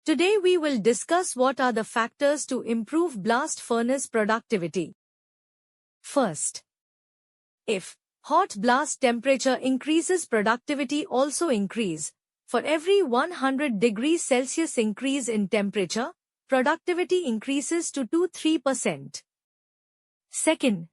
Today we will discuss what are the factors to improve blast furnace productivity. First, if hot blast temperature increases, productivity also increase. For every 100 degrees Celsius increase in temperature, productivity increases to 2-3%. Second,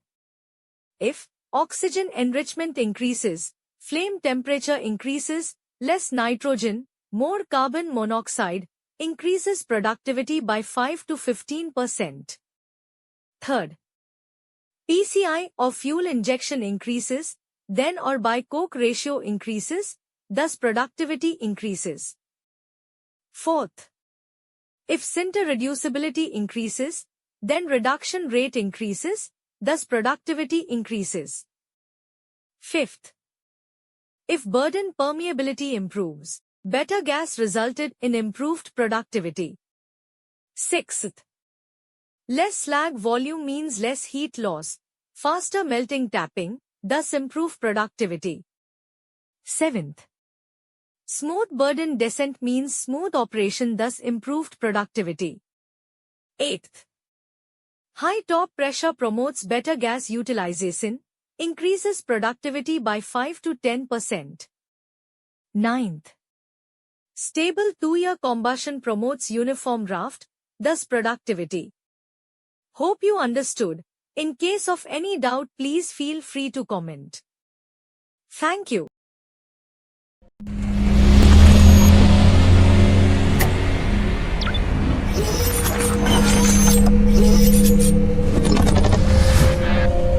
if oxygen enrichment increases, flame temperature increases, less nitrogen, more carbon monoxide, increases productivity by 5-15%. Third, PCI or fuel injection increases, then or by coke ratio increases, thus productivity increases. Fourth, if sinter reducibility increases, then reduction rate increases, thus productivity increases. Fifth, if burden permeability improves, better gas resulted in improved productivity. Sixth, less slag volume means less heat loss, faster melting tapping, thus improve productivity. Seventh, smooth burden descent means smooth operation, thus improved productivity. Eighth, high top pressure promotes better gas utilization, increases productivity by 5-10%. Ninth, stable two-year combustion promotes uniform draft, thus productivity. Hope you understood. In case of any doubt, please feel free to comment. Thank you.